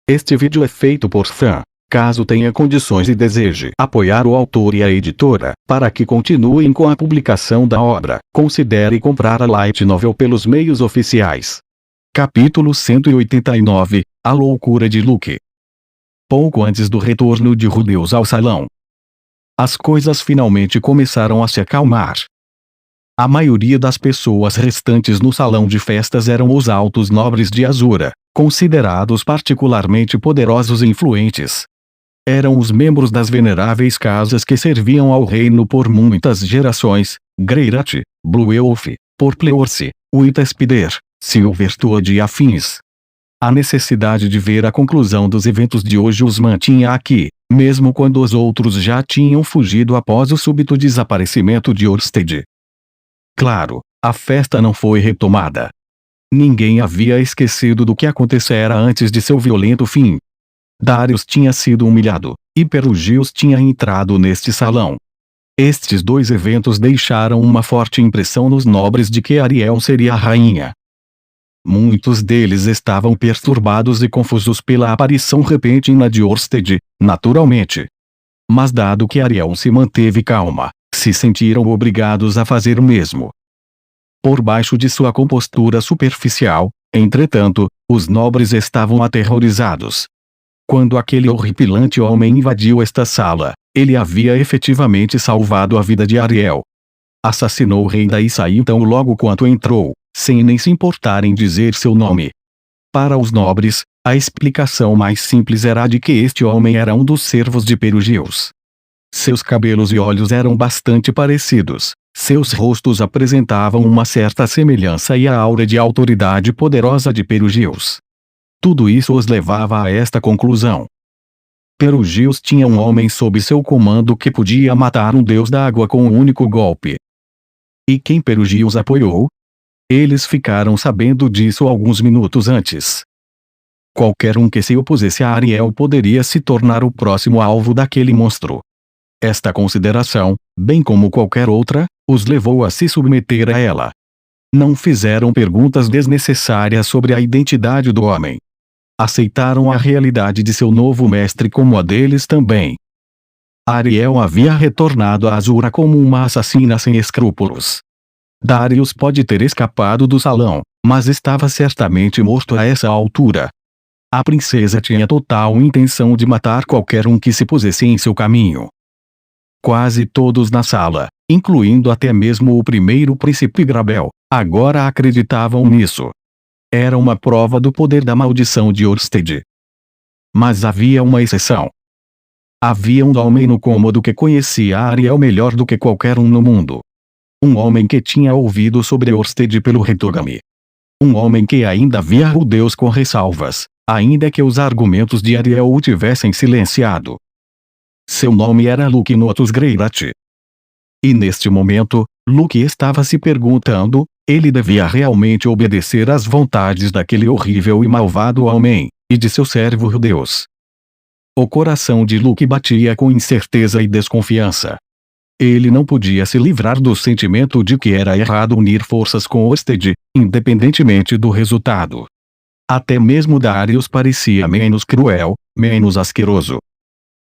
Este vídeo é feito por fã. Caso tenha condições e deseje apoiar o autor e a editora, para que continuem com a publicação da obra, considere comprar a light novel pelos meios oficiais. Capítulo 189 – A loucura de Luke. Pouco antes do retorno de Rudeus ao salão, as coisas finalmente começaram a se acalmar. A maioria das pessoas restantes no salão de festas eram os altos nobres de Azura, considerados particularmente poderosos e influentes. Eram os membros das veneráveis casas que serviam ao reino por muitas gerações: Greirat, Bluewolf, Porpleorce, Wittespider, Silvertoad e afins. A necessidade de ver a conclusão dos eventos de hoje os mantinha aqui, mesmo quando os outros já tinham fugido após o súbito desaparecimento de Orsted. Claro, a festa não foi retomada. Ninguém havia esquecido do que acontecera antes de seu violento fim. Darius tinha sido humilhado, e Perugius tinha entrado neste salão. Estes dois eventos deixaram uma forte impressão nos nobres de que Ariel seria a rainha. Muitos deles estavam perturbados e confusos pela aparição repentina de Orsted, naturalmente. Mas dado que Ariel se manteve calma, se sentiram obrigados a fazer o mesmo. Por baixo de sua compostura superficial, entretanto, os nobres estavam aterrorizados. Quando aquele horripilante homem invadiu esta sala, ele havia efetivamente salvado a vida de Ariel. Assassinou o rei e saiu tão logo quanto entrou, sem nem se importar em dizer seu nome. Para os nobres, a explicação mais simples era a de que este homem era um dos servos de Perugius. Seus cabelos e olhos eram bastante parecidos, seus rostos apresentavam uma certa semelhança e a aura de autoridade poderosa de Perugius. Tudo isso os levava a esta conclusão. Perugius tinha um homem sob seu comando que podia matar um deus da água com um único golpe. E quem Perugius apoiou? Eles ficaram sabendo disso alguns minutos antes. Qualquer um que se opusesse a Ariel poderia se tornar o próximo alvo daquele monstro. Esta consideração, bem como qualquer outra, os levou a se submeter a ela. Não fizeram perguntas desnecessárias sobre a identidade do homem. Aceitaram a realidade de seu novo mestre como a deles também. Ariel havia retornado a Azura como uma assassina sem escrúpulos. Darius pode ter escapado do salão, mas estava certamente morto a essa altura. A princesa tinha total intenção de matar qualquer um que se pusesse em seu caminho. Quase todos na sala, incluindo até mesmo o primeiro príncipe Grabel, agora acreditavam nisso. Era uma prova do poder da maldição de Orsted. Mas havia uma exceção. Havia um homem no cômodo que conhecia Ariel melhor do que qualquer um no mundo. Um homem que tinha ouvido sobre Orsted pelo Retogami. Um homem que ainda via Rudeus com ressalvas, ainda que os argumentos de Ariel o tivessem silenciado. Seu nome era Luke Notus Greirat. E neste momento, Luke estava se perguntando: ele devia realmente obedecer às vontades daquele horrível e malvado homem, e de seu servo Rudeus. O coração de Luke batia com incerteza e desconfiança. Ele não podia se livrar do sentimento de que era errado unir forças com Orsted, independentemente do resultado. Até mesmo Darius parecia menos cruel, menos asqueroso.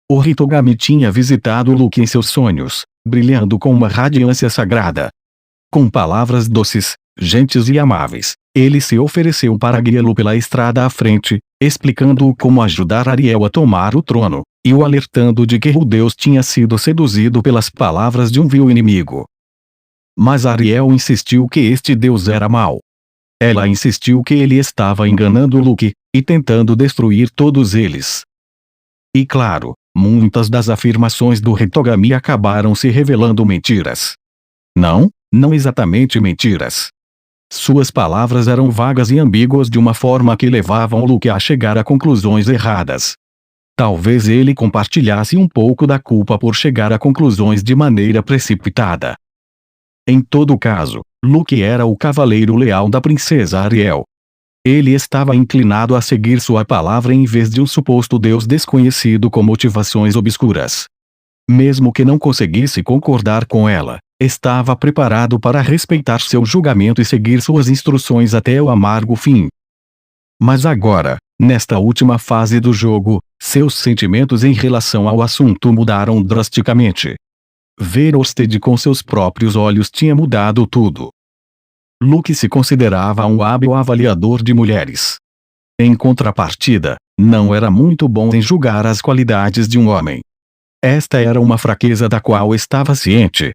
O Hitogami tinha visitado Luke em seus sonhos, brilhando com uma radiância sagrada. Com palavras doces, gentis e amáveis, ele se ofereceu para guiá-lo pela estrada à frente, explicando-o como ajudar Ariel a tomar o trono, e o alertando de que Rudeus tinha sido seduzido pelas palavras de um vil inimigo. Mas Ariel insistiu que este deus era mau. Ela insistiu que ele estava enganando Luke, e tentando destruir todos eles. E claro, muitas das afirmações do Hitogami acabaram se revelando mentiras. Não exatamente mentiras. Suas palavras eram vagas e ambíguas de uma forma que levavam Luke a chegar a conclusões erradas. Talvez ele compartilhasse um pouco da culpa por chegar a conclusões de maneira precipitada. Em todo caso, Luke era o cavaleiro leal da princesa Ariel. Ele estava inclinado a seguir sua palavra em vez de um suposto deus desconhecido com motivações obscuras. Mesmo que não conseguisse concordar com ela, estava preparado para respeitar seu julgamento e seguir suas instruções até o amargo fim. Mas agora, Nesta última fase do jogo, seus sentimentos em relação ao assunto mudaram drasticamente. Ver Orsted com seus próprios olhos tinha mudado tudo. Luke se considerava um hábil avaliador de mulheres. Em contrapartida, não era muito bom em julgar as qualidades de um homem. Esta era uma fraqueza da qual estava ciente.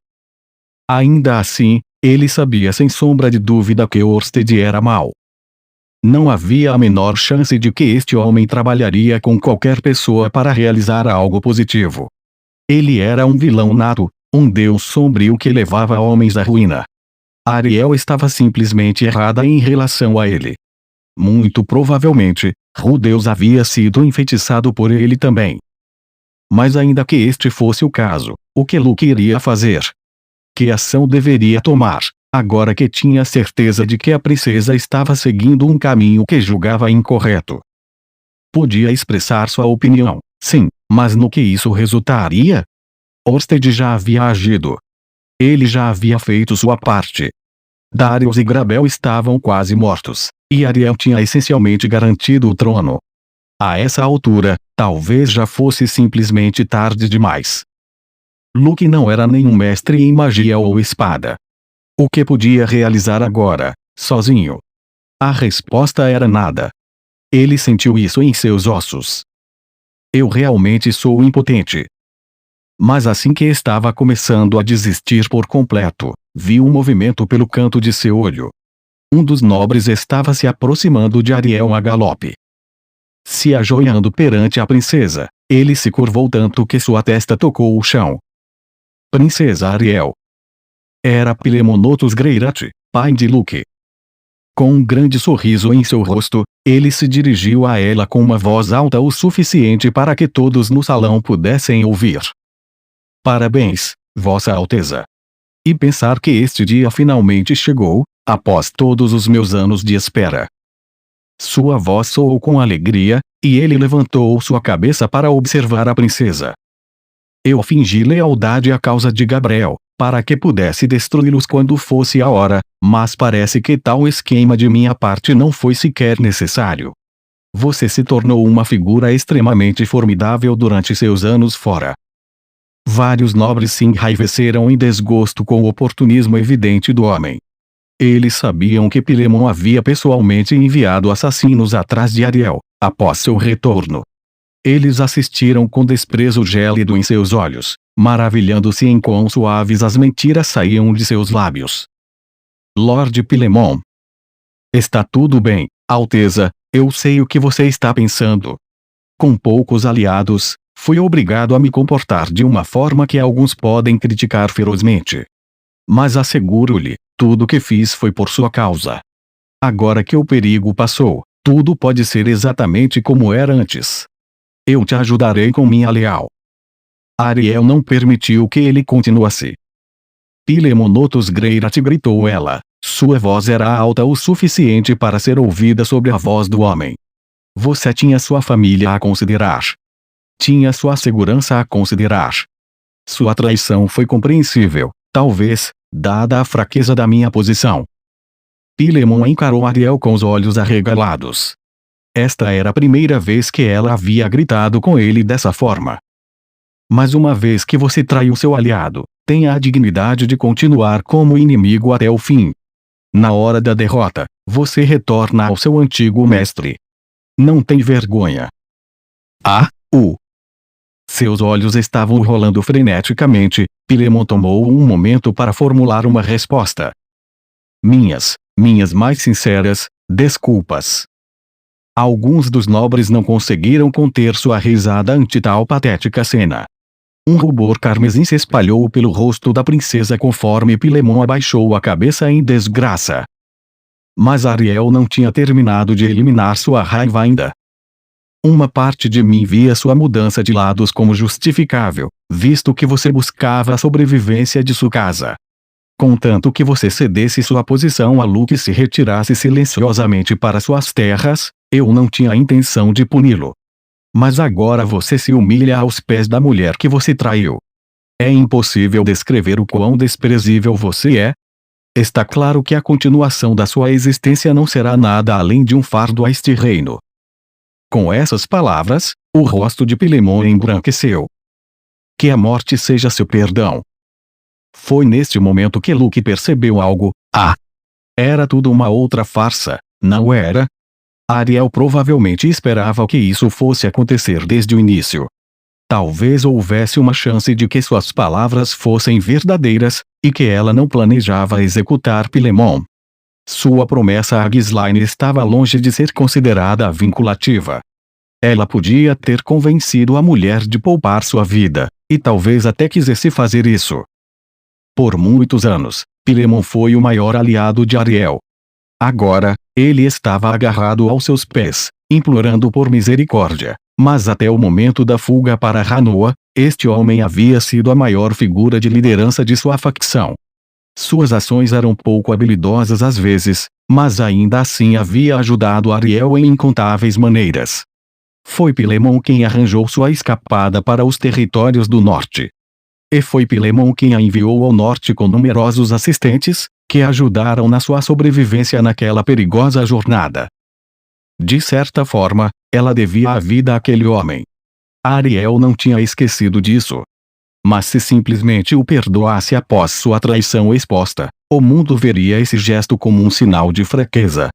Ainda assim, ele sabia sem sombra de dúvida que Orsted era mau. Não havia a menor chance de que este homem trabalharia com qualquer pessoa para realizar algo positivo. Ele era um vilão nato, um deus sombrio que levava homens à ruína. Ariel estava simplesmente errada em relação a ele. Muito provavelmente, Rudeus havia sido enfeitiçado por ele também. Mas ainda que este fosse o caso, o que Luke iria fazer? Que ação deveria tomar, agora que tinha certeza de que a princesa estava seguindo um caminho que julgava incorreto? Podia expressar sua opinião, sim, mas no que isso resultaria? Orsted já havia agido. Ele já havia feito sua parte. Darius e Grabel estavam quase mortos, e Ariel tinha essencialmente garantido o trono. A essa altura, talvez já fosse simplesmente tarde demais. Luke não era nenhum mestre em magia ou espada. O que podia realizar agora, sozinho? A resposta era nada. Ele sentiu isso em seus ossos. Eu realmente sou impotente. Mas assim que estava começando a desistir por completo, viu um movimento pelo canto de seu olho. Um dos nobres estava se aproximando de Ariel a galope. Se ajoelhando perante a princesa, ele se curvou tanto que sua testa tocou o chão. Princesa Ariel. Era Pilemonotus Greirat, pai de Luke. Com um grande sorriso em seu rosto, ele se dirigiu a ela com uma voz alta o suficiente para que todos no salão pudessem ouvir. Parabéns, Vossa Alteza. E pensar que este dia finalmente chegou, após todos os meus anos de espera. Sua voz soou com alegria, e ele levantou sua cabeça para observar a princesa. Eu fingi lealdade à causa de Gabriel, para que pudesse destruí-los quando fosse a hora, mas parece que tal esquema de minha parte não foi sequer necessário. Você se tornou uma figura extremamente formidável durante seus anos fora. Vários nobres se enraiveceram em desgosto com o oportunismo evidente do homem. Eles sabiam que Pilemon havia pessoalmente enviado assassinos atrás de Ariel, após seu retorno. Eles assistiram com desprezo gélido em seus olhos, maravilhando-se em quão suaves as mentiras saíam de seus lábios. Lord Pilemon. Está tudo bem, Alteza, eu sei o que você está pensando. Com poucos aliados, fui obrigado a me comportar de uma forma que alguns podem criticar ferozmente. Mas asseguro-lhe, tudo o que fiz foi por sua causa. Agora que o perigo passou, tudo pode ser exatamente como era antes. Eu te ajudarei com minha leal. Ariel não permitiu que ele continuasse. Pilemonotus Greirat, gritou ela. Sua voz era alta o suficiente para ser ouvida sobre a voz do homem. Você tinha sua família a considerar. Tinha sua segurança a considerar. Sua traição foi compreensível, talvez, dada a fraqueza da minha posição. Pilemon encarou Ariel com os olhos arregalados. Esta era a primeira vez que ela havia gritado com ele dessa forma. Mas uma vez que você traiu seu aliado, tenha a dignidade de continuar como inimigo até o fim. Na hora da derrota, você retorna ao seu antigo mestre. Não tem vergonha. Seus olhos estavam rolando freneticamente. Pilemon tomou um momento para formular uma resposta. Minhas mais sinceras desculpas. Alguns dos nobres não conseguiram conter sua risada ante tal patética cena. Um rubor carmesim se espalhou pelo rosto da princesa conforme Pilemon abaixou a cabeça em desgraça. Mas Ariel não tinha terminado de eliminar sua raiva ainda. Uma parte de mim via sua mudança de lados como justificável, visto que você buscava a sobrevivência de sua casa. Contanto que você cedesse sua posição a Luke e se retirasse silenciosamente para suas terras, eu não tinha a intenção de puni-lo. Mas agora você se humilha aos pés da mulher que você traiu. É impossível descrever o quão desprezível você é. Está claro que a continuação da sua existência não será nada além de um fardo a este reino. Com essas palavras, o rosto de Pilemon embranqueceu. Que a morte seja seu perdão. Foi neste momento que Luke percebeu algo. Era tudo uma outra farsa, não era? Ariel provavelmente esperava que isso fosse acontecer desde o início. Talvez houvesse uma chance de que suas palavras fossem verdadeiras, e que ela não planejava executar Pilemon. Sua promessa a Ghislaine estava longe de ser considerada vinculativa. Ela podia ter convencido a mulher de poupar sua vida, e talvez até quisesse fazer isso. Por muitos anos, Pilemon foi o maior aliado de Ariel. Agora, ele estava agarrado aos seus pés, implorando por misericórdia. Mas até o momento da fuga para Hanoa, este homem havia sido a maior figura de liderança de sua facção. Suas ações eram pouco habilidosas às vezes, mas ainda assim havia ajudado Ariel em incontáveis maneiras. Foi Pilemon quem arranjou sua escapada para os territórios do norte. E foi Pilemon quem a enviou ao norte com numerosos assistentes, que ajudaram na sua sobrevivência naquela perigosa jornada. De certa forma, ela devia a vida àquele homem. Ariel não tinha esquecido disso. Mas se simplesmente o perdoasse após sua traição exposta, o mundo veria esse gesto como um sinal de fraqueza.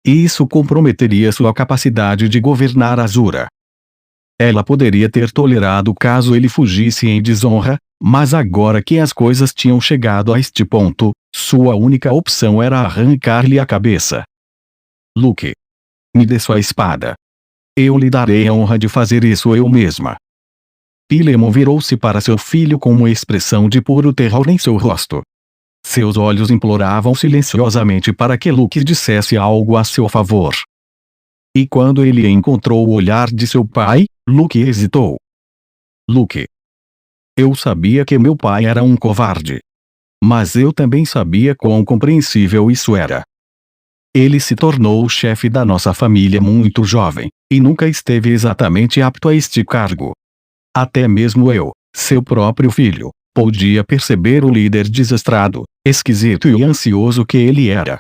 E isso comprometeria sua capacidade de governar Azura. Ela poderia ter tolerado caso ele fugisse em desonra, mas agora que as coisas tinham chegado a este ponto, sua única opção era arrancar-lhe a cabeça. Luke. Me dê sua espada. Eu lhe darei a honra de fazer isso eu mesma. Pilemon virou-se para seu filho com uma expressão de puro terror em seu rosto. Seus olhos imploravam silenciosamente para que Luke dissesse algo a seu favor. E quando ele encontrou o olhar de seu pai, Luke hesitou. Luke. Eu sabia que meu pai era um covarde. Mas eu também sabia quão compreensível isso era. Ele se tornou o chefe da nossa família muito jovem, e nunca esteve exatamente apto a este cargo. Até mesmo eu, seu próprio filho, podia perceber o líder desastrado, esquisito e ansioso que ele era.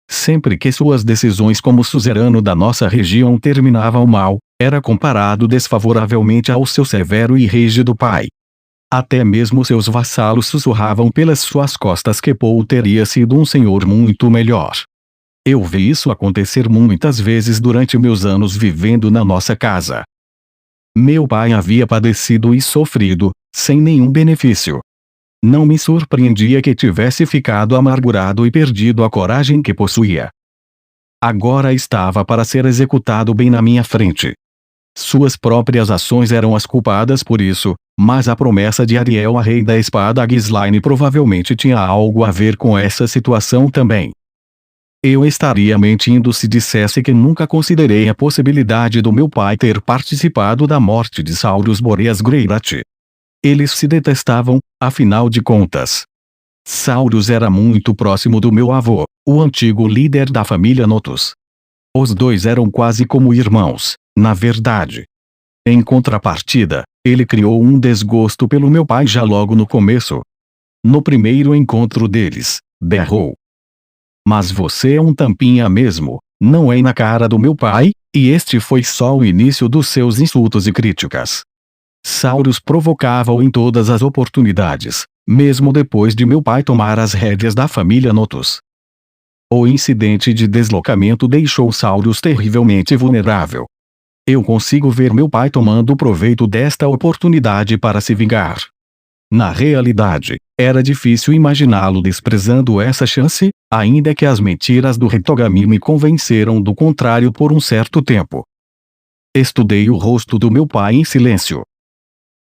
Sempre que suas decisões como suzerano da nossa região terminavam mal, era comparado desfavoravelmente ao seu severo e rígido pai. Até mesmo seus vassalos sussurravam pelas suas costas que Paul teria sido um senhor muito melhor. Eu vi isso acontecer muitas vezes durante meus anos vivendo na nossa casa. Meu pai havia padecido e sofrido, sem nenhum benefício. Não me surpreendia que tivesse ficado amargurado e perdido a coragem que possuía. Agora estava para ser executado bem na minha frente. Suas próprias ações eram as culpadas por isso, mas a promessa de Ariel a Rei da Espada Ghislaine provavelmente tinha algo a ver com essa situação também. Eu estaria mentindo se dissesse que nunca considerei a possibilidade do meu pai ter participado da morte de Saurus Boreas Greirat. Eles se detestavam, afinal de contas. Saurus era muito próximo do meu avô, o antigo líder da família Notus. Os dois eram quase como irmãos, na verdade. Em contrapartida, ele criou um desgosto pelo meu pai já logo no começo. No primeiro encontro deles, berrou. Mas você é um tampinha mesmo, não é na cara do meu pai, e este foi só o início dos seus insultos e críticas. Saurus provocava-o em todas as oportunidades, mesmo depois de meu pai tomar as rédeas da família Notus. O incidente de deslocamento deixou Saurus terrivelmente vulnerável. Eu consigo ver meu pai tomando proveito desta oportunidade para se vingar. Na realidade, era difícil imaginá-lo desprezando essa chance, ainda que as mentiras do Hitogami me convenceram do contrário por um certo tempo. Estudei o rosto do meu pai em silêncio.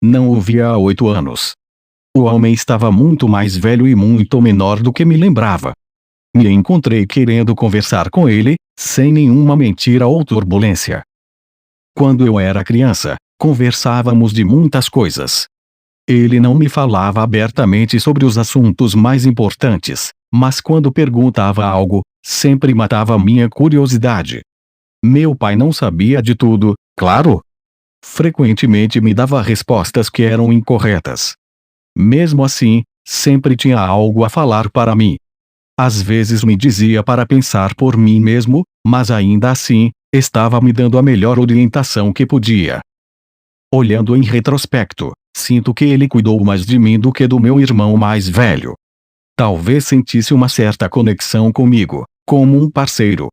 Não o via há 8 anos. O homem estava muito mais velho e muito menor do que me lembrava. Me encontrei querendo conversar com ele, sem nenhuma mentira ou turbulência. Quando eu era criança, conversávamos de muitas coisas. Ele não me falava abertamente sobre os assuntos mais importantes, mas quando perguntava algo, sempre matava minha curiosidade. Meu pai não sabia de tudo, claro. Frequentemente me dava respostas que eram incorretas. Mesmo assim, sempre tinha algo a falar para mim. Às vezes me dizia para pensar por mim mesmo, mas ainda assim, Estava me dando a melhor orientação que podia. Olhando em retrospecto, sinto que ele cuidou mais de mim do que do meu irmão mais velho. Talvez sentisse uma certa conexão comigo, como um parceiro.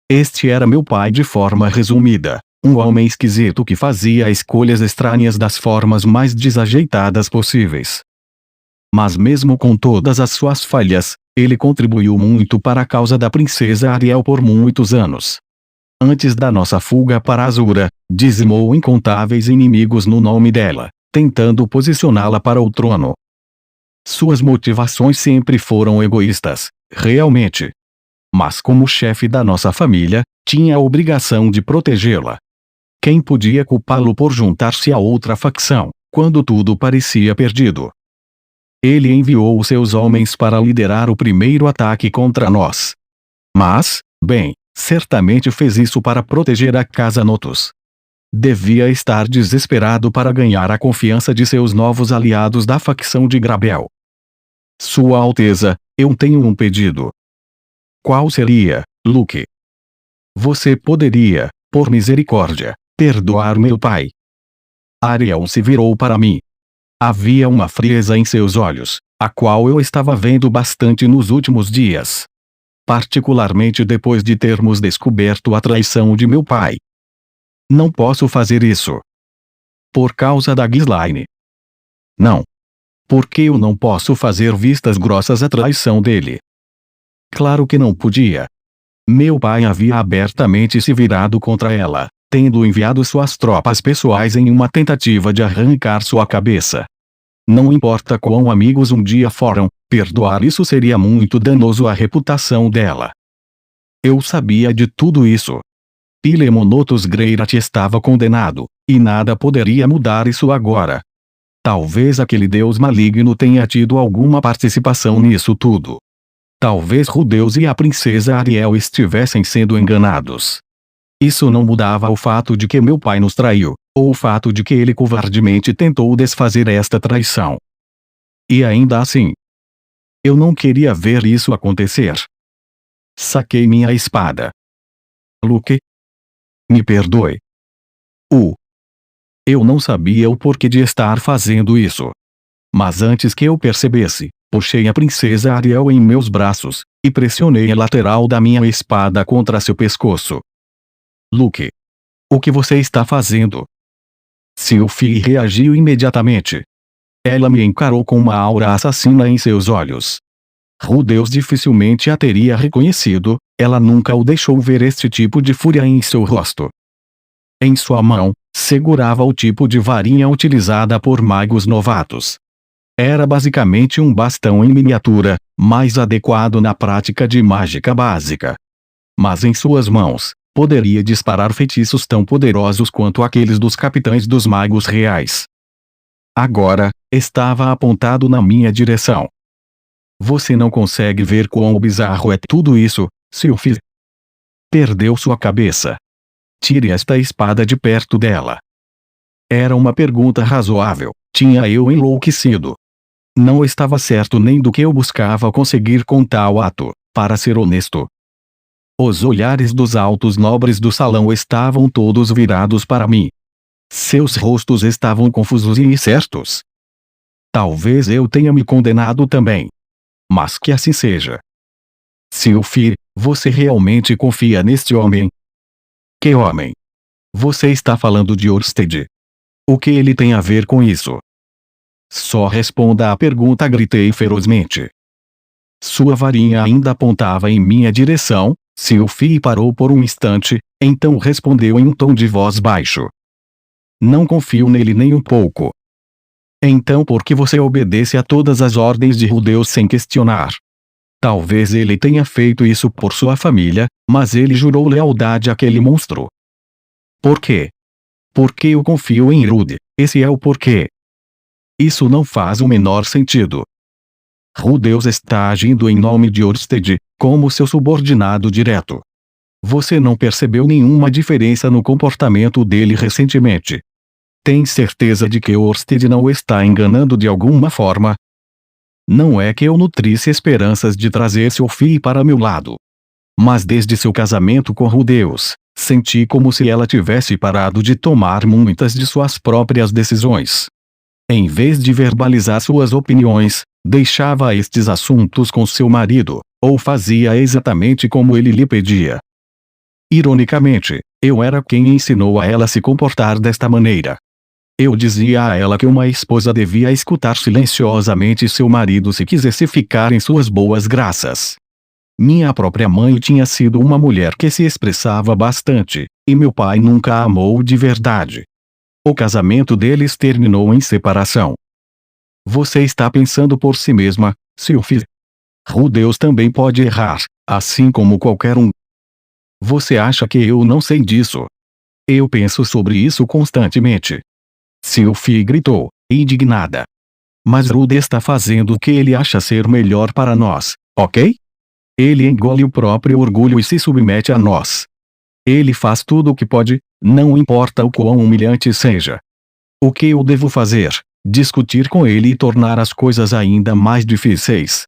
Este era meu pai de forma resumida, um homem esquisito que fazia escolhas estranhas das formas mais desajeitadas possíveis. Mas mesmo com todas as suas falhas, ele contribuiu muito para a causa da princesa Ariel por muitos anos. Antes da nossa fuga para Azura, dizimou incontáveis inimigos no nome dela, tentando posicioná-la para o trono. Suas motivações sempre foram egoístas, realmente. Mas como chefe da nossa família, tinha a obrigação de protegê-la. Quem podia culpá-lo por juntar-se a outra facção, quando tudo parecia perdido? Ele enviou seus homens para liderar o primeiro ataque contra nós. Mas, bem, certamente fez isso para proteger a Casa Notus. Devia estar desesperado para ganhar a confiança de seus novos aliados da facção de Grabel. Sua Alteza, eu tenho um pedido. Qual seria, Luke? Você poderia, por misericórdia, perdoar meu pai? Ariel se virou para mim. Havia uma frieza em seus olhos, a qual eu estava vendo bastante nos últimos dias. Particularmente depois de termos descoberto a traição de meu pai. Não posso fazer isso. Por causa da Ghislaine. Não. Porque eu não posso fazer vistas grossas à traição dele. Claro que não podia. Meu pai havia abertamente se virado contra ela, tendo enviado suas tropas pessoais em uma tentativa de arrancar sua cabeça. Não importa quão amigos um dia foram, perdoar isso seria muito danoso à reputação dela. Eu sabia de tudo isso. Pilemonotus Greirat estava condenado, e nada poderia mudar isso agora. Talvez aquele deus maligno tenha tido alguma participação nisso tudo. Talvez Rudeus e a princesa Ariel estivessem sendo enganados. Isso não mudava o fato de que meu pai nos traiu, ou o fato de que ele covardemente tentou desfazer esta traição. E ainda assim, eu não queria ver isso acontecer. Saquei minha espada. Luke? Me perdoe. Eu não sabia o porquê de estar fazendo isso. Mas antes que eu percebesse, puxei a princesa Ariel em meus braços, e pressionei a lateral da minha espada contra seu pescoço. Luke. O que você está fazendo? Sylphie reagiu imediatamente. Ela me encarou com uma aura assassina em seus olhos. Rudeus dificilmente a teria reconhecido, ela nunca o deixou ver este tipo de fúria em seu rosto. Em sua mão, segurava o tipo de varinha utilizada por magos novatos. Era basicamente um bastão em miniatura, mais adequado na prática de mágica básica. Mas em suas mãos, poderia disparar feitiços tão poderosos quanto aqueles dos capitães dos magos reais. Agora, estava apontado na minha direção. Você não consegue ver quão bizarro é tudo isso, Sylphie? Perdeu sua cabeça. Tire esta espada de perto dela. Era uma pergunta razoável. Tinha eu enlouquecido? Não estava certo nem do que eu buscava conseguir com tal ato, para ser honesto. Os olhares dos altos nobres do salão estavam todos virados para mim. Seus rostos estavam confusos e incertos. Talvez eu tenha me condenado também. Mas que assim seja. Sylphie, você realmente confia neste homem? Que homem? Você está falando de Orsted. O que ele tem a ver com isso? Só responda à pergunta, gritei ferozmente. Sua varinha ainda apontava em minha direção. Sylphie parou por um instante, então respondeu em um tom de voz baixo. Não confio nele nem um pouco. Então por que você obedece a todas as ordens de Rudeus sem questionar? Talvez ele tenha feito isso por sua família, mas ele jurou lealdade àquele monstro. Por quê? Porque eu confio em Rude, esse é o porquê. Isso não faz o menor sentido. Rudeus está agindo em nome de Orsted, como seu subordinado direto. Você não percebeu nenhuma diferença no comportamento dele recentemente? Tem certeza de que Orsted não o está enganando de alguma forma? Não é que eu nutrisse esperanças de trazer Sylphie para meu lado. Mas desde seu casamento com Rudeus, Senti como se ela tivesse parado de tomar muitas de suas próprias decisões. Em vez de verbalizar suas opiniões, deixava estes assuntos com seu marido, ou fazia exatamente como ele lhe pedia. Ironicamente, eu era quem ensinou a ela se comportar desta maneira. Eu dizia a ela que uma esposa devia escutar silenciosamente seu marido se quisesse ficar em suas boas graças. Minha própria mãe tinha sido uma mulher que se expressava bastante, e meu pai nunca a amou de verdade. O casamento deles terminou em separação. Você está pensando por si mesma, Sylvie. Deus também pode errar, assim como qualquer um. Você acha que eu não sei disso? Eu penso sobre isso constantemente. Sylvie gritou, indignada. Mas Rude está fazendo o que ele acha ser melhor para nós, ok? Ele engole o próprio orgulho e se submete a nós. Ele faz tudo o que pode, não importa o quão humilhante seja. O que eu devo fazer? Discutir com ele e tornar as coisas ainda mais difíceis.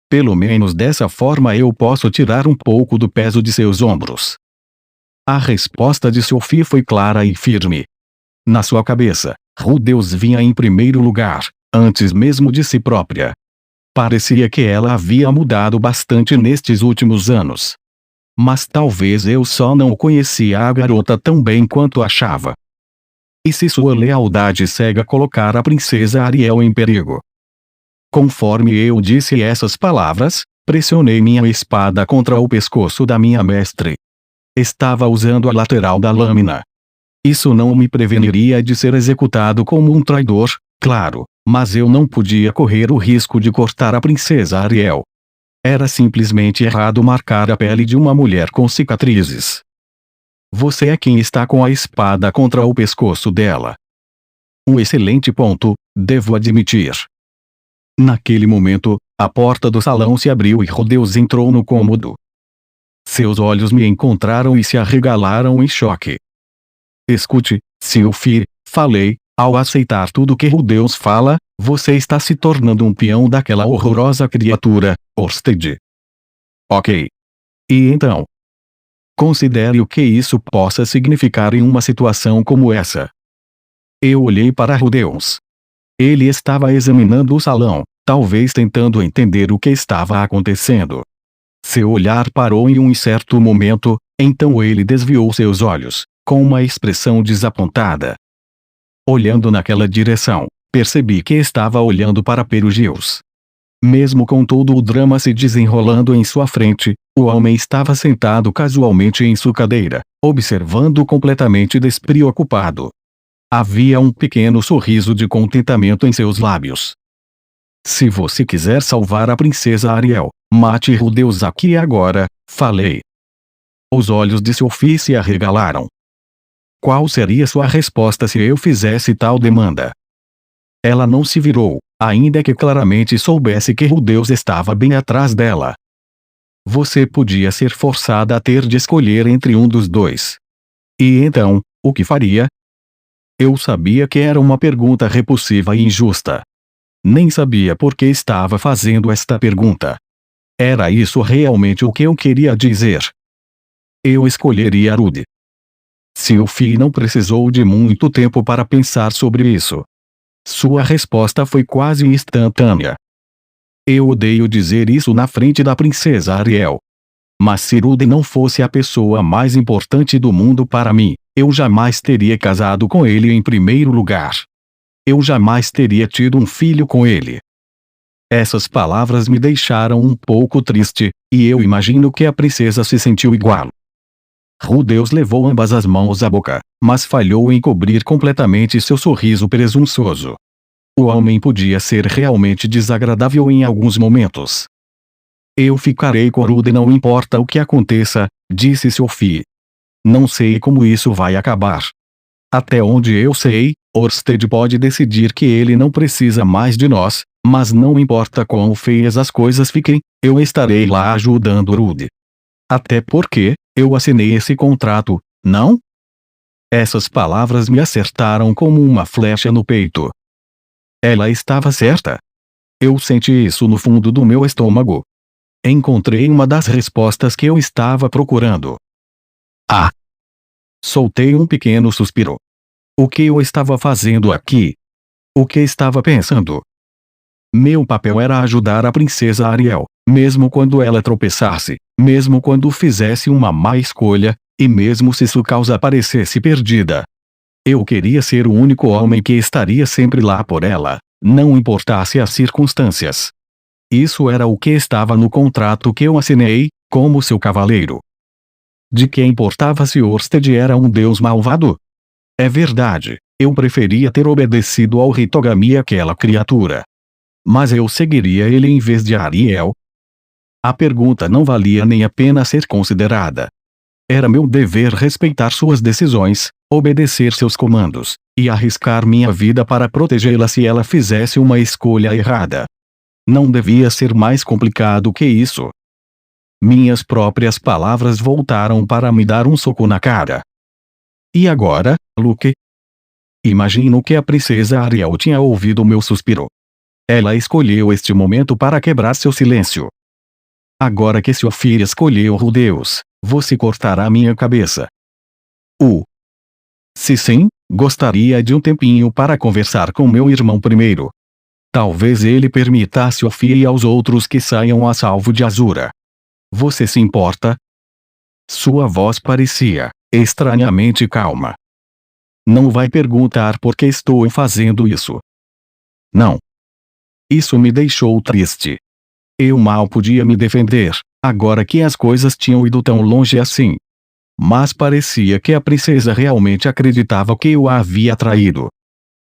Pelo menos dessa forma eu posso tirar um pouco do peso de seus ombros. A resposta de Sophie foi clara e firme. Na sua cabeça, Deus vinha em primeiro lugar, antes mesmo de si própria. Parecia que ela havia mudado bastante nestes últimos anos. Mas talvez eu só não conhecia a garota tão bem quanto achava. E se sua lealdade cega colocar a princesa Ariel em perigo? Conforme eu disse essas palavras, pressionei minha espada contra o pescoço da minha mestre. Estava usando a lateral da lâmina. Isso não me preveniria de ser executado como um traidor, claro, mas eu não podia correr o risco de cortar a princesa Ariel. Era simplesmente errado marcar a pele de uma mulher com cicatrizes. Você é quem está com a espada contra o pescoço dela. Um excelente ponto, devo admitir. Naquele momento, a porta do salão se abriu e Deus entrou no cômodo. Seus olhos me encontraram e se arregalaram em choque. Escute, Sylvie, falei, ao aceitar tudo que Deus fala, você está se tornando um peão daquela horrorosa criatura, Orsted. Ok. E então? Considere o que isso possa significar em uma situação como essa. Eu olhei para Deus. Ele estava examinando o salão, talvez tentando entender o que estava acontecendo. Seu olhar parou em um certo momento, então ele desviou seus olhos, com uma expressão desapontada. Olhando naquela direção, percebi que estava olhando para Perugius. Mesmo com todo o drama se desenrolando em sua frente, o homem estava sentado casualmente em sua cadeira, observando completamente despreocupado. Havia um pequeno sorriso de contentamento em seus lábios. Se você quiser salvar a princesa Ariel, mate Deus aqui e agora, falei. Os olhos de Sophie se arregalaram. Qual seria sua resposta se eu fizesse tal demanda? Ela não se virou, ainda que claramente soubesse que Deus estava bem atrás dela. Você podia ser forçada a ter de escolher entre um dos dois. E então, o que faria? Eu sabia que era uma pergunta repulsiva e injusta. Nem sabia por que estava fazendo esta pergunta. Era isso realmente o que eu queria dizer? Eu escolheria Rude. Sylvie não precisou de muito tempo para pensar sobre isso. Sua resposta foi quase instantânea. Eu odeio dizer isso na frente da princesa Ariel. Mas se Rude não fosse a pessoa mais importante do mundo para mim, eu jamais teria casado com ele em primeiro lugar. Eu jamais teria tido um filho com ele. Essas palavras me deixaram um pouco triste, e eu imagino que a princesa se sentiu igual. Deus levou ambas as mãos à boca, mas falhou em cobrir completamente seu sorriso presunçoso. O homem podia ser realmente desagradável em alguns momentos. Eu ficarei com Rude não importa o que aconteça, disse Sophie. Não sei como isso vai acabar. Até onde eu sei, Orsted pode decidir que ele não precisa mais de nós, mas não importa quão feias as coisas fiquem, eu estarei lá ajudando Rude. Até porque, eu assinei esse contrato, não? Essas palavras me acertaram como uma flecha no peito. Ela estava certa. Eu senti isso no fundo do meu estômago. Encontrei uma das respostas que eu estava procurando. Ah! Soltei um pequeno suspiro. O que eu estava fazendo aqui? O que estava pensando? Meu papel era ajudar a princesa Ariel, mesmo quando ela tropeçasse, mesmo quando fizesse uma má escolha, e mesmo se sua causa parecesse perdida. Eu queria ser o único homem que estaria sempre lá por ela, não importasse as circunstâncias. Isso era o que estava no contrato que eu assinei, como seu cavaleiro. De que importava se Orsted era um deus malvado? É verdade, eu preferia ter obedecido ao Hitogami, aquela criatura. Mas eu seguiria ele em vez de Ariel? A pergunta não valia nem a pena ser considerada. Era meu dever respeitar suas decisões, obedecer seus comandos, e arriscar minha vida para protegê-la se ela fizesse uma escolha errada. Não devia ser mais complicado que isso. Minhas próprias palavras voltaram para me dar um soco na cara. E agora, Luke? Imagino que a princesa Ariel tinha ouvido meu suspiro. Ela escolheu este momento para quebrar seu silêncio. Agora que sua filha escolheu o Deus, você cortará minha cabeça. Se sim, gostaria de um tempinho para conversar com meu irmão primeiro. Talvez ele permita a sua filha e aos outros que saiam a salvo de Azura. Você se importa? Sua voz parecia estranhamente calma. Não vai perguntar por que estou fazendo isso. Não. Isso me deixou triste. Eu mal podia me defender, agora que as coisas tinham ido tão longe assim. Mas parecia que a princesa realmente acreditava que eu a havia traído.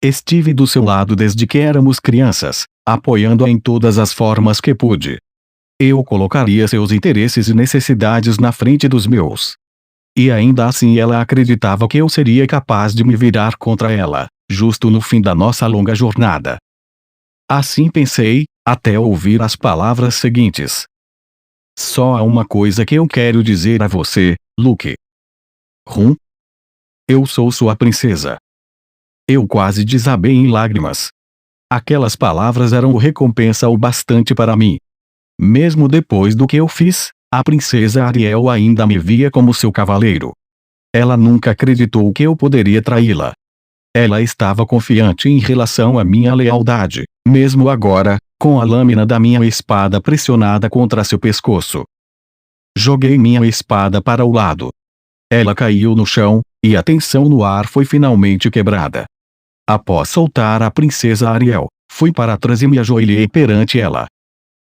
Estive do seu lado desde que éramos crianças, apoiando-a em todas as formas que pude. Eu colocaria seus interesses e necessidades na frente dos meus. E ainda assim ela acreditava que eu seria capaz de me virar contra ela, justo no fim da nossa longa jornada. Assim pensei, até ouvir as palavras seguintes. Só há uma coisa que eu quero dizer a você, Luke. Eu sou sua princesa. Eu quase desabei em lágrimas. Aquelas palavras eram recompensa o bastante para mim. Mesmo depois do que eu fiz, a princesa Ariel ainda me via como seu cavaleiro. Ela nunca acreditou que eu poderia traí-la. Ela estava confiante em relação à minha lealdade, mesmo agora, com a lâmina da minha espada pressionada contra seu pescoço. Joguei minha espada para o lado. Ela caiu no chão, e a tensão no ar foi finalmente quebrada. Após soltar a princesa Ariel, fui para trás e me ajoelhei perante ela.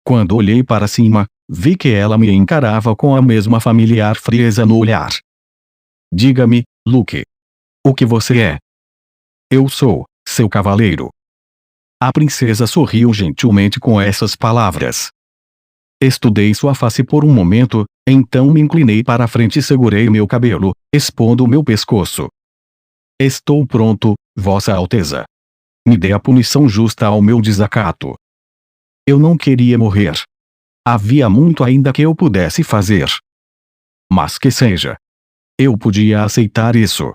Quando olhei para cima, vi que ela me encarava com a mesma familiar frieza no olhar. Diga-me, Luke. O que você é? Eu sou seu cavaleiro. A princesa sorriu gentilmente com essas palavras. Estudei sua face por um momento, então me inclinei para a frente e segurei meu cabelo, expondo meu pescoço. Estou pronto, Vossa Alteza. Me dê a punição justa ao meu desacato. Eu não queria morrer. Havia muito ainda que eu pudesse fazer. Mas que seja. Eu podia aceitar isso.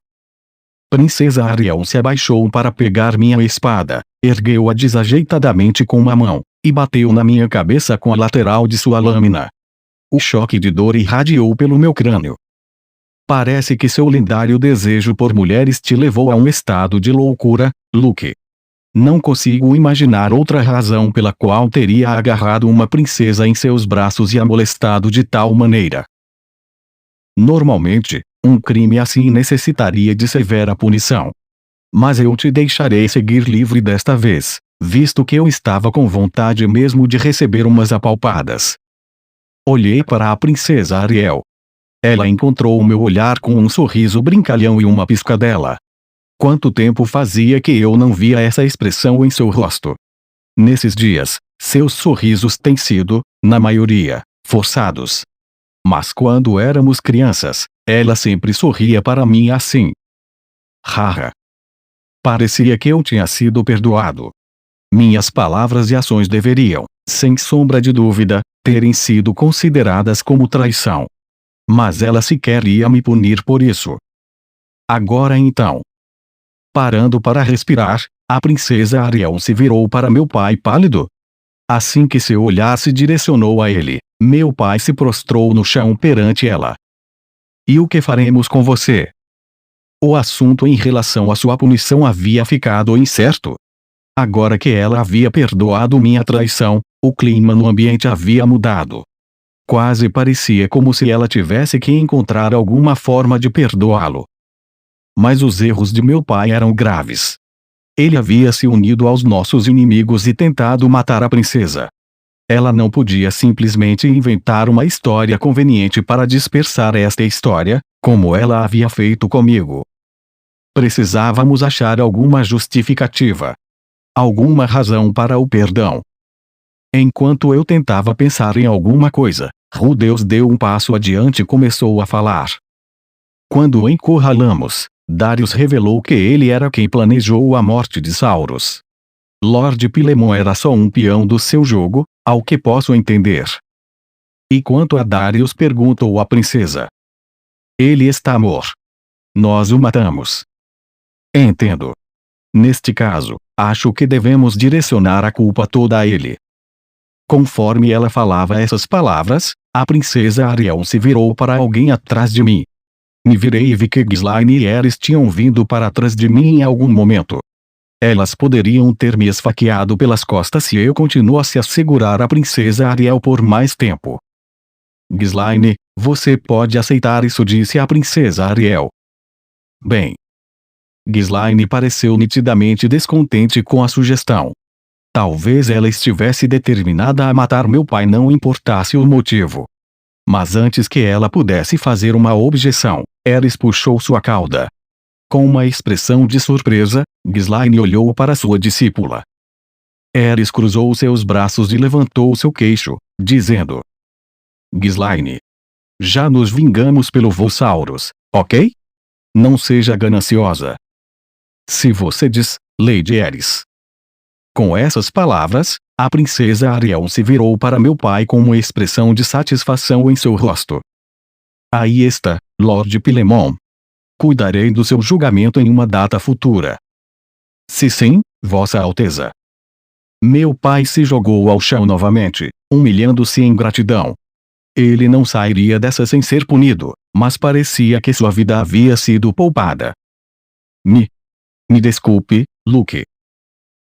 Princesa Ariel se abaixou para pegar minha espada, ergueu-a desajeitadamente com uma mão, e bateu na minha cabeça com a lateral de sua lâmina. O choque de dor irradiou pelo meu crânio. Parece que seu lendário desejo por mulheres te levou a um estado de loucura, Luke. Não consigo imaginar outra razão pela qual teria agarrado uma princesa em seus braços e a molestado de tal maneira. Normalmente, um crime assim necessitaria de severa punição. Mas eu te deixarei seguir livre desta vez, visto que eu estava com vontade mesmo de receber umas apalpadas. Olhei para a princesa Ariel. Ela encontrou o meu olhar com um sorriso brincalhão e uma piscadela. Quanto tempo fazia que eu não via essa expressão em seu rosto? Nesses dias, seus sorrisos têm sido, na maioria, forçados. Mas quando éramos crianças, ela sempre sorria para mim assim. Haha. Parecia que eu tinha sido perdoado. Minhas palavras e ações deveriam, sem sombra de dúvida, terem sido consideradas como traição. Mas ela sequer ia me punir por isso. Agora então. Parando para respirar, a princesa Ariel se virou para meu pai pálido. Assim que seu olhar se direcionou a ele, meu pai se prostrou no chão perante ela. E o que faremos com você? O assunto em relação à sua punição havia ficado incerto. Agora que ela havia perdoado minha traição, o clima no ambiente havia mudado. Quase parecia como se ela tivesse que encontrar alguma forma de perdoá-lo. Mas os erros de meu pai eram graves. Ele havia se unido aos nossos inimigos e tentado matar a princesa. Ela não podia simplesmente inventar uma história conveniente para dispersar esta história, como ela havia feito comigo. Precisávamos achar alguma justificativa. Alguma razão para o perdão. Enquanto eu tentava pensar em alguma coisa, Rudeus deu um passo adiante e começou a falar. Quando o encurralamos, Darius revelou que ele era quem planejou a morte de Sauros. Lord Pilemon era só um peão do seu jogo, ao que posso entender. E quanto a Darius, perguntou a princesa. Ele está morto. Nós o matamos. Entendo. Neste caso, acho que devemos direcionar a culpa toda a ele. Conforme ela falava essas palavras, a princesa Ariel se virou para alguém atrás de mim. Me virei e vi que Ghislaine e Ares tinham vindo para trás de mim em algum momento. Elas poderiam ter me esfaqueado pelas costas se eu continuasse a segurar a princesa Ariel por mais tempo. Ghislaine, você pode aceitar isso, disse a princesa Ariel. Bem. Ghislaine pareceu nitidamente descontente com a sugestão. Talvez ela estivesse determinada a matar meu pai, não importasse o motivo. Mas antes que ela pudesse fazer uma objeção, Ares puxou sua cauda. Com uma expressão de surpresa, Ghislaine olhou para sua discípula. Ares cruzou seus braços e levantou seu queixo, dizendo: Ghislaine, já nos vingamos pelo Vossauros, ok? Não seja gananciosa. Se você diz, Lady Ares. Com essas palavras, a princesa Ariel se virou para meu pai com uma expressão de satisfação em seu rosto. Aí está, Lord Pilemon. Cuidarei do seu julgamento em uma data futura. Se sim, Vossa Alteza. Meu pai se jogou ao chão novamente, humilhando-se em gratidão. Ele não sairia dessa sem ser punido, mas parecia que sua vida havia sido poupada. Me desculpe, Luke.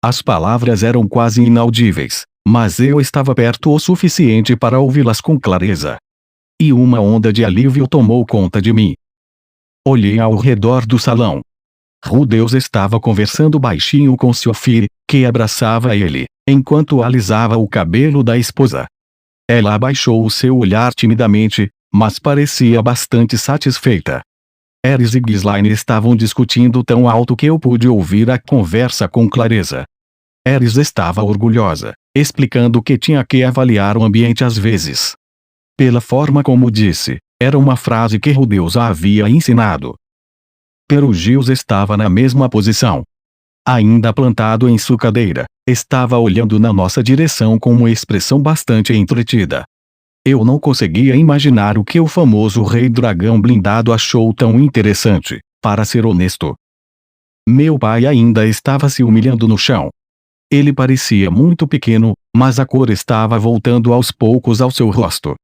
As palavras eram quase inaudíveis, mas eu estava perto o suficiente para ouvi-las com clareza. E uma onda de alívio tomou conta de mim. Olhei ao redor do salão. Rudeus estava conversando baixinho com Siofir, que abraçava ele, enquanto alisava o cabelo da esposa. Ela abaixou o seu olhar timidamente, mas parecia bastante satisfeita. Ares e Ghislaine estavam discutindo tão alto que eu pude ouvir a conversa com clareza. Ares estava orgulhosa, explicando que tinha que avaliar o ambiente às vezes. Pela forma como disse, era uma frase que Rudeus a havia ensinado. Perugius estava na mesma posição. Ainda plantado em sua cadeira, estava olhando na nossa direção com uma expressão bastante entretida. Eu não conseguia imaginar o que o famoso Rei Dragão Blindado achou tão interessante, para ser honesto. Meu pai ainda estava se humilhando no chão. Ele parecia muito pequeno, mas a cor estava voltando aos poucos ao seu rosto.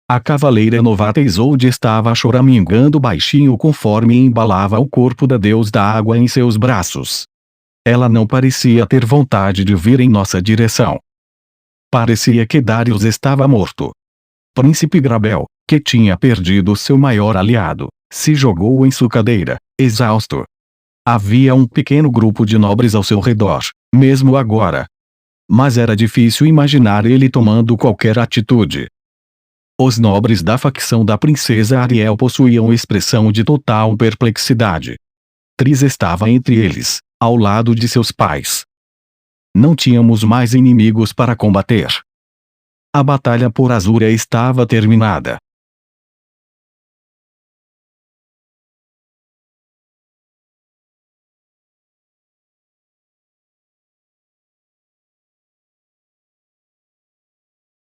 A cavaleira novata Isolde estava choramingando baixinho conforme embalava o corpo da deusa da água em seus braços. Ela não parecia ter vontade de vir em nossa direção. Parecia que Darius estava morto. Príncipe Grabel, que tinha perdido seu maior aliado, se jogou em sua cadeira, exausto. Havia um pequeno grupo de nobres ao seu redor, mesmo agora. Mas era difícil imaginar ele tomando qualquer atitude. Os nobres da facção da princesa Ariel possuíam expressão de total perplexidade. Tris estava entre eles, ao lado de seus pais. Não tínhamos mais inimigos para combater. A batalha por Azúria estava terminada.